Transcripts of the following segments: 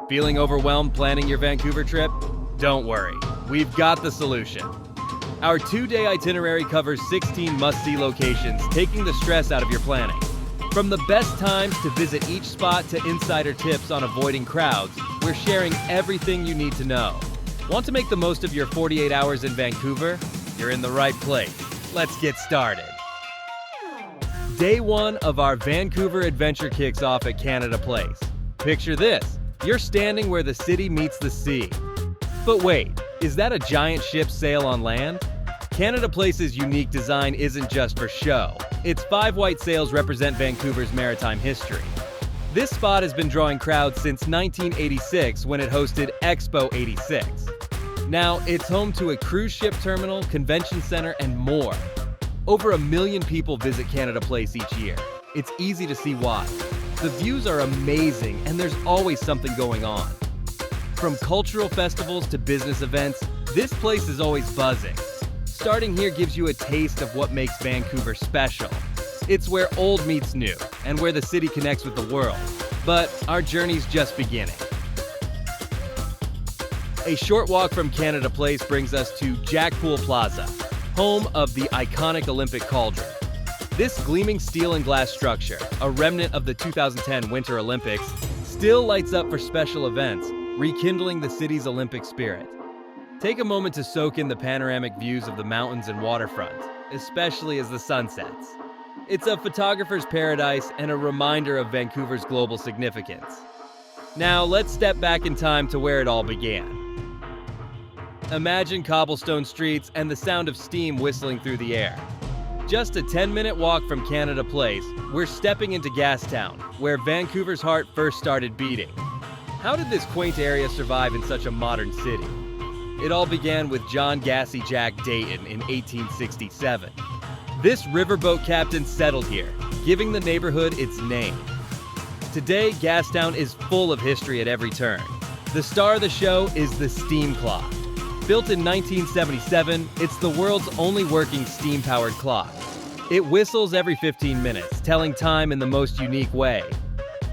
Feeling overwhelmed planning your Vancouver trip? Don't worry, we've got the solution. Our 2-day itinerary covers 16 must-see locations, taking the stress out of your planning. From the best times to visit each spot to insider tips on avoiding crowds, we're sharing everything you need to know. Want to make the most of your 48 hours in Vancouver? You're in the right place. Let's get started. Day 1 of our Vancouver adventure kicks off at Canada Place. Picture this, you're standing where the city meets the sea. But wait, is that a giant ship sail on land? Canada Place's unique design isn't just for show. Its 5 white sails represent Vancouver's maritime history. This spot has been drawing crowds since 1986 when it hosted Expo 86. Now, it's home to a cruise ship terminal, convention center, and more. Over 1 million people visit Canada Place each year. It's easy to see why. The views are amazing, and there's always something going on. From cultural festivals to business events, this place is always buzzing. Starting here gives you a taste of what makes Vancouver special. It's where old meets new, and where the city connects with the world. But our journey's just beginning. A short walk from Canada Place brings us to Poole Plaza, home of the iconic Olympic Cauldron. This gleaming steel and glass structure, a remnant of the 2010 Winter Olympics, still lights up for special events, rekindling the city's Olympic spirit. Take a moment to soak in the panoramic views of the mountains and waterfront, especially as the sun sets. It's a photographer's paradise and a reminder of Vancouver's global significance. Now let's step back in time to where it all began. Imagine cobblestone streets and the sound of steam whistling through the air. Just a 10-minute walk from Canada Place, we're stepping into Gastown, where Vancouver's heart first started beating. How did this quaint area survive in such a modern city? It all began with John Gassy Jack Deighton in 1867. This riverboat captain settled here, giving the neighborhood its name. Today, Gastown is full of history at every turn. The star of the show is the steam clock. Built in 1977, it's the world's only working steam-powered clock. It whistles every 15 minutes, telling time in the most unique way.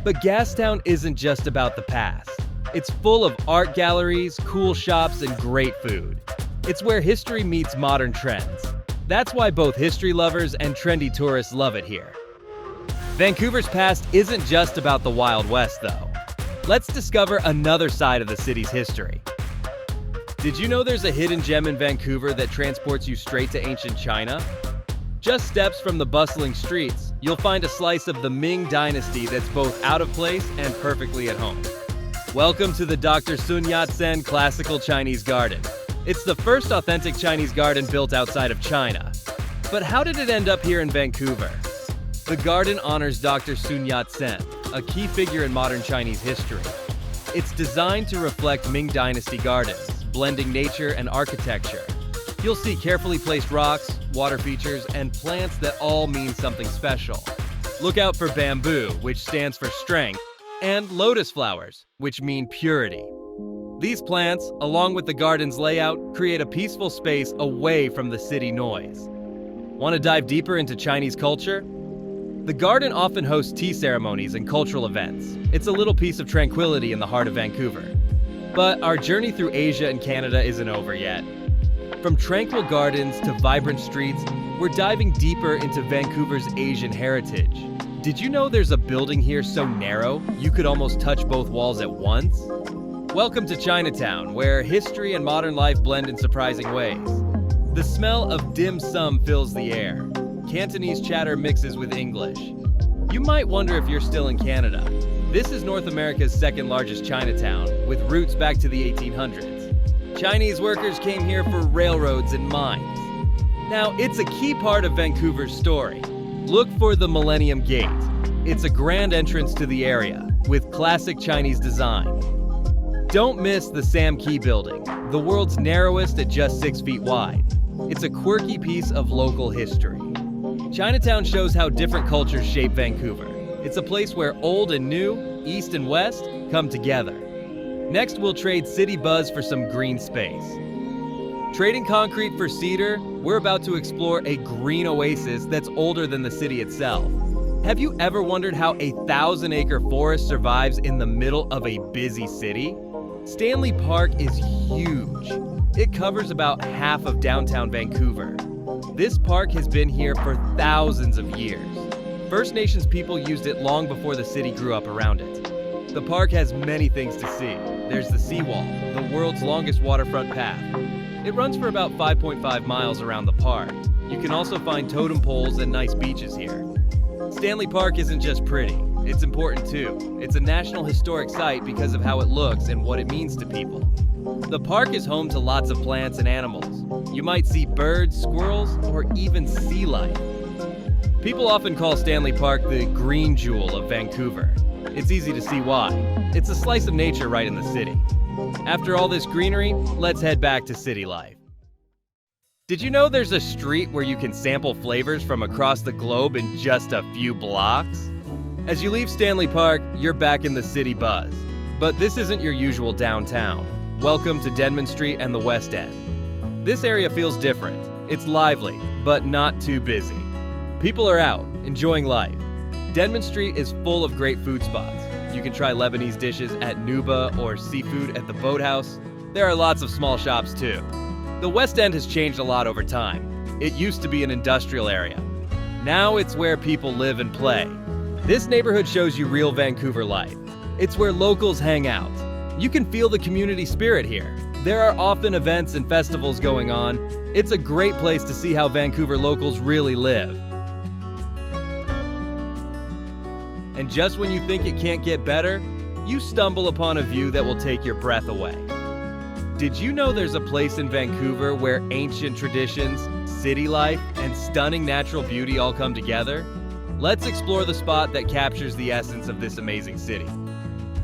But Gastown isn't just about the past. It's full of art galleries, cool shops, and great food. It's where history meets modern trends. That's why both history lovers and trendy tourists love it here. Vancouver's past isn't just about the Wild West, though. Let's discover another side of the city's history. Did you know there's a hidden gem in Vancouver that transports you straight to ancient China? Just steps from the bustling streets, you'll find a slice of the Ming dynasty that's both out of place and perfectly at home. Welcome to the Dr. Sun Yat-Sen Classical Chinese Garden. It's the first authentic Chinese garden built outside of China. But how did it end up here in Vancouver? The garden honors Dr. Sun Yat-Sen, a key figure in modern Chinese history. It's designed to reflect Ming Dynasty gardens, blending nature and architecture. You'll see carefully placed rocks, water features, and plants that all mean something special. Look out for bamboo, which stands for strength, and lotus flowers, which mean purity. These plants, along with the garden's layout, create a peaceful space away from the city noise. Want to dive deeper into Chinese culture? The garden often hosts tea ceremonies and cultural events. It's a little piece of tranquility in the heart of Vancouver. But our journey through Asia and Canada isn't over yet. From tranquil gardens to vibrant streets, we're diving deeper into Vancouver's Asian heritage. Did you know there's a building here so narrow you could almost touch both walls at once? Welcome to Chinatown, where history and modern life blend in surprising ways. The smell of dim sum fills the air. Cantonese chatter mixes with English. You might wonder if you're still in Canada. This is North America's second largest Chinatown, with roots back to the 1800s. Chinese workers came here for railroads and mines. Now, it's a key part of Vancouver's story. Look for the Millennium Gate. It's a grand entrance to the area, with classic Chinese design. Don't miss the Sam Kee Building, the world's narrowest at just 6 feet wide. It's a quirky piece of local history. Chinatown shows how different cultures shape Vancouver. It's a place where old and new, east and west, come together. Next, we'll trade city buzz for some green space. Trading concrete for cedar, we're about to explore a green oasis that's older than the city itself. Have you ever wondered how a 1,000-acre forest survives in the middle of a busy city? Stanley Park is huge. It covers about half of downtown Vancouver. This park has been here for thousands of years. First Nations people used it long before the city grew up around it. The park has many things to see. There's the seawall, the world's longest waterfront path. It runs for about 5.5 miles around the park. You can also find totem poles and nice beaches here. Stanley Park isn't just pretty, it's important too. It's a National Historic Site because of how it looks and what it means to people. The park is home to lots of plants and animals. You might see birds, squirrels, or even sea life. People often call Stanley Park the green jewel of Vancouver. It's easy to see why. It's a slice of nature right in the city. After all this greenery, let's head back to city life. Did you know there's a street where you can sample flavors from across the globe in just a few blocks? As you leave Stanley Park, you're back in the city buzz. But this isn't your usual downtown. Welcome to Denman Street and the West End. This area feels different. It's lively, but not too busy. People are out, enjoying life. Denman Street is full of great food spots. You can try Lebanese dishes at Nuba or seafood at the Boathouse. There are lots of small shops too. The West End has changed a lot over time. It used to be an industrial area. Now it's where people live and play. This neighborhood shows you real Vancouver life. It's where locals hang out. You can feel the community spirit here. There are often events and festivals going on. It's a great place to see how Vancouver locals really live. And just when you think it can't get better, you stumble upon a view that will take your breath away. Did you know there's a place in Vancouver where ancient traditions, city life, and stunning natural beauty all come together? Let's explore the spot that captures the essence of this amazing city.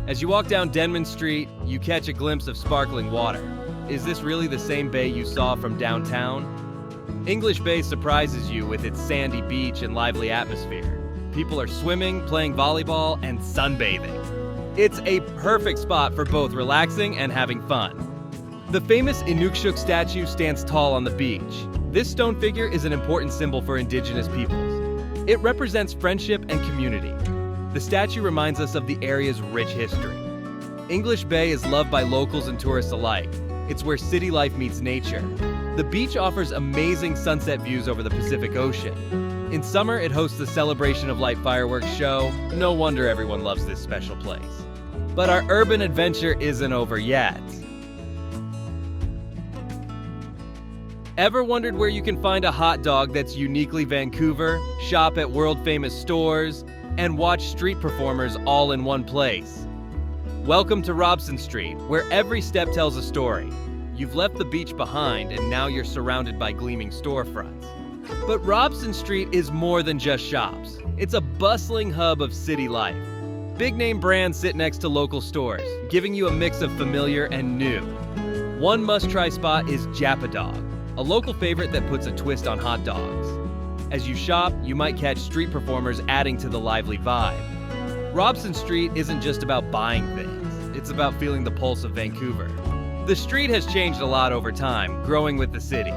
As you walk down Denman Street, you catch a glimpse of sparkling water. Is this really the same bay you saw from downtown? English Bay surprises you with its sandy beach and lively atmosphere. People are swimming, playing volleyball, and sunbathing. It's a perfect spot for both relaxing and having fun. The famous Inukshuk statue stands tall on the beach. This stone figure is an important symbol for Indigenous peoples. It represents friendship and community. The statue reminds us of the area's rich history. English Bay is loved by locals and tourists alike. It's where city life meets nature. The beach offers amazing sunset views over the Pacific Ocean. In summer, it hosts the Celebration of Light fireworks show. No wonder everyone loves this special place. But our urban adventure isn't over yet. Ever wondered where you can find a hot dog that's uniquely Vancouver, shop at world-famous stores, and watch street performers all in one place? Welcome to Robson Street, where every step tells a story. You've left the beach behind, and now you're surrounded by gleaming storefronts. But Robson Street is more than just shops. It's a bustling hub of city life. Big-name brands sit next to local stores, giving you a mix of familiar and new. One must-try spot is Japadog, a local favorite that puts a twist on hot dogs. As you shop, you might catch street performers adding to the lively vibe. Robson Street isn't just about buying things, it's about feeling the pulse of Vancouver. The street has changed a lot over time, growing with the city.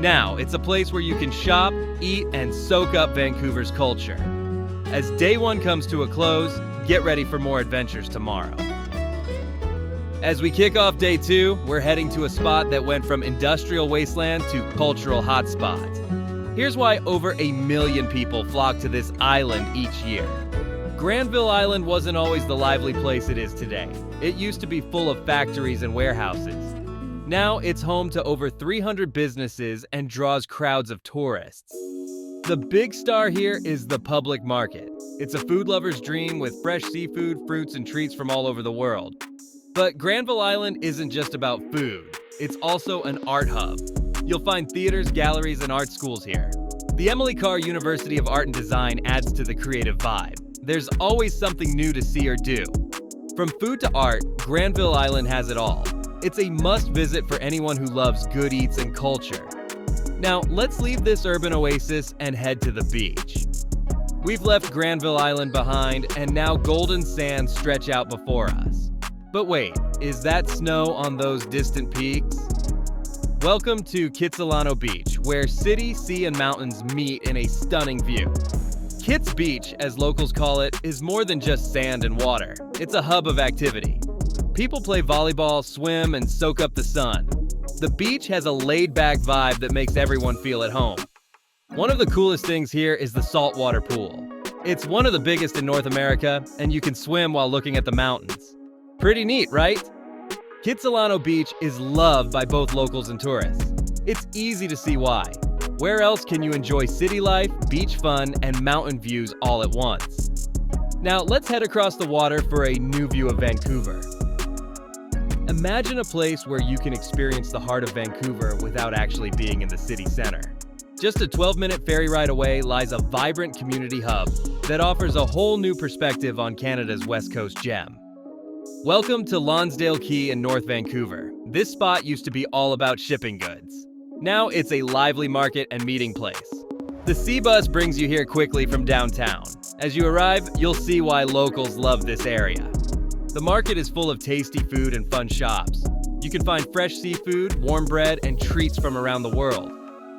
Now, it's a place where you can shop, eat, and soak up Vancouver's culture. As day one comes to a close, get ready for more adventures tomorrow. As we kick off day two, we're heading to a spot that went from industrial wasteland to cultural hotspot. Here's why over 1 million people flock to this island each year. Granville Island wasn't always the lively place it is today. It used to be full of factories and warehouses. Now it's home to over 300 businesses and draws crowds of tourists. The big star here is the public market. It's a food lover's dream with fresh seafood, fruits, and treats from all over the world. But Granville Island isn't just about food. It's also an art hub. You'll find theaters, galleries, and art schools here. The Emily Carr University of Art and Design adds to the creative vibe. There's always something new to see or do. From food to art, Granville Island has it all. It's a must-visit for anyone who loves good eats and culture. Now, let's leave this urban oasis and head to the beach. We've left Granville Island behind, and now golden sands stretch out before us. But wait, is that snow on those distant peaks? Welcome to Kitsilano Beach, where city, sea, and mountains meet in a stunning view. Kits Beach, as locals call it, is more than just sand and water. It's a hub of activity. People play volleyball, swim, and soak up the sun. The beach has a laid-back vibe that makes everyone feel at home. One of the coolest things here is the saltwater pool. It's one of the biggest in North America, and you can swim while looking at the mountains. Pretty neat, right? Kitsilano Beach is loved by both locals and tourists. It's easy to see why. Where else can you enjoy city life, beach fun, and mountain views all at once? Now let's head across the water for a new view of Vancouver. Imagine a place where you can experience the heart of Vancouver without actually being in the city center. Just a 12-minute ferry ride away lies a vibrant community hub that offers a whole new perspective on Canada's West Coast gem. Welcome to Lonsdale Quay in North Vancouver. This spot used to be all about shipping goods. Now it's a lively market and meeting place. The sea bus brings you here quickly from downtown. As you arrive, you'll see why locals love this area. The market is full of tasty food and fun shops. You can find fresh seafood, warm bread, and treats from around the world.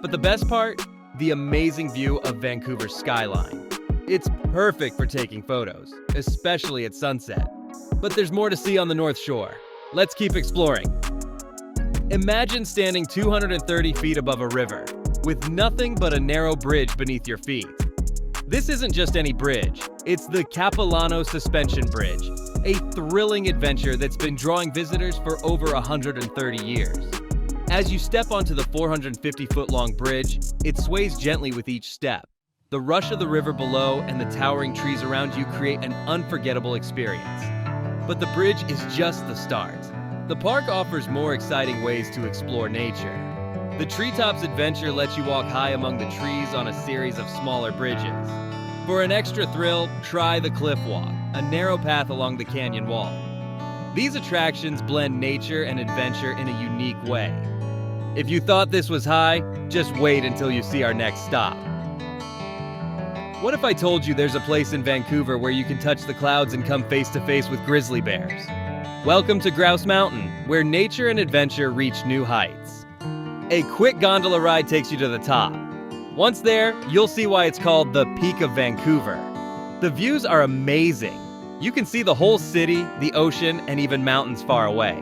But the best part? The amazing view of Vancouver's skyline. It's perfect for taking photos, especially at sunset. But there's more to see on the North Shore. Let's keep exploring. Imagine standing 230 feet above a river, with nothing but a narrow bridge beneath your feet. This isn't just any bridge, it's the Capilano Suspension Bridge, a thrilling adventure that's been drawing visitors for over 130 years. As you step onto the 450-foot-long bridge, it sways gently with each step. The rush of the river below and the towering trees around you create an unforgettable experience. But the bridge is just the start. The park offers more exciting ways to explore nature. The Treetops Adventure lets you walk high among the trees on a series of smaller bridges. For an extra thrill, try the Cliff Walk, a narrow path along the canyon wall. These attractions blend nature and adventure in a unique way. If you thought this was high, just wait until you see our next stop. What if I told you there's a place in Vancouver where you can touch the clouds and come face to face with grizzly bears? Welcome to Grouse Mountain, where nature and adventure reach new heights. A quick gondola ride takes you to the top. Once there, you'll see why it's called the Peak of Vancouver. The views are amazing. You can see the whole city, the ocean, and even mountains far away.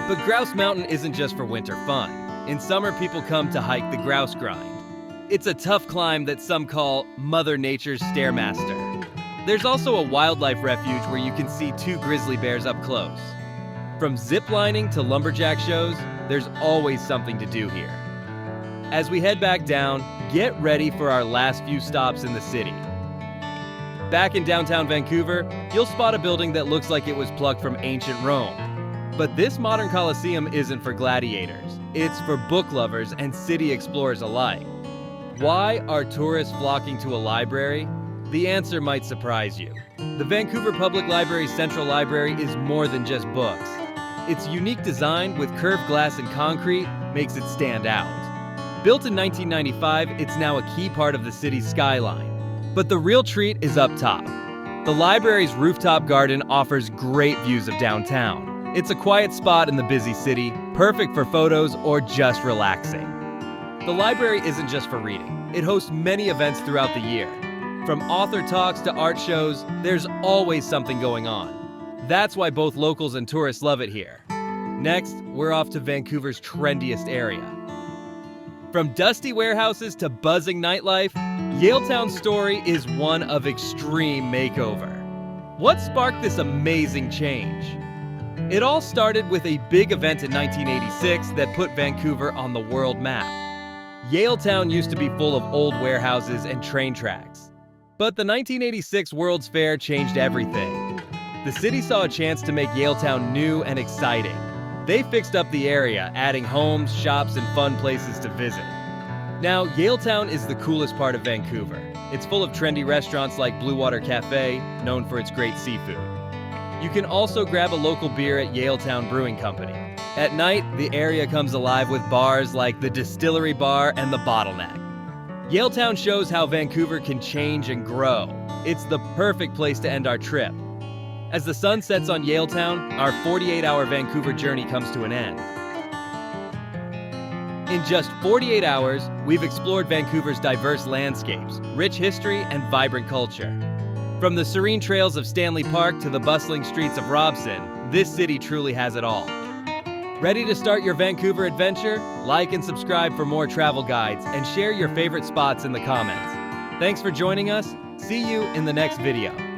But Grouse Mountain isn't just for winter fun. In summer, people come to hike the Grouse Grind. It's a tough climb that some call Mother Nature's Stairmaster. There's also a wildlife refuge where you can see 2 grizzly bears up close. From ziplining to lumberjack shows, there's always something to do here. As we head back down, get ready for our last few stops in the city. Back in downtown Vancouver, you'll spot a building that looks like it was plucked from ancient Rome. But this modern Colosseum isn't for gladiators. It's for book lovers and city explorers alike. Why are tourists flocking to a library? The answer might surprise you. The Vancouver Public Library's Central Library is more than just books. Its unique design with curved glass and concrete makes it stand out. Built in 1995, it's now a key part of the city's skyline. But the real treat is up top. The library's rooftop garden offers great views of downtown. It's a quiet spot in the busy city, perfect for photos or just relaxing. The library isn't just for reading. It hosts many events throughout the year. From author talks to art shows, there's always something going on. That's why both locals and tourists love it here. Next, we're off to Vancouver's trendiest area. From dusty warehouses to buzzing nightlife, Yaletown's story is one of extreme makeover. What sparked this amazing change? It all started with a big event in 1986 that put Vancouver on the world map. Yaletown used to be full of old warehouses and train tracks. But the 1986 World's Fair changed everything. The city saw a chance to make Yaletown new and exciting. They fixed up the area, adding homes, shops, and fun places to visit. Now, Yaletown is the coolest part of Vancouver. It's full of trendy restaurants like Blue Water Cafe, known for its great seafood. You can also grab a local beer at Yaletown Brewing Company. At night, the area comes alive with bars like the Distillery Bar and the Bottleneck. Yaletown shows how Vancouver can change and grow. It's the perfect place to end our trip. As the sun sets on Yaletown, our 48-hour Vancouver journey comes to an end. In just 48 hours, we've explored Vancouver's diverse landscapes, rich history, and vibrant culture. From the serene trails of Stanley Park to the bustling streets of Robson, this city truly has it all. Ready to start your Vancouver adventure? Like and subscribe for more travel guides and share your favorite spots in the comments. Thanks for joining us. See you in the next video.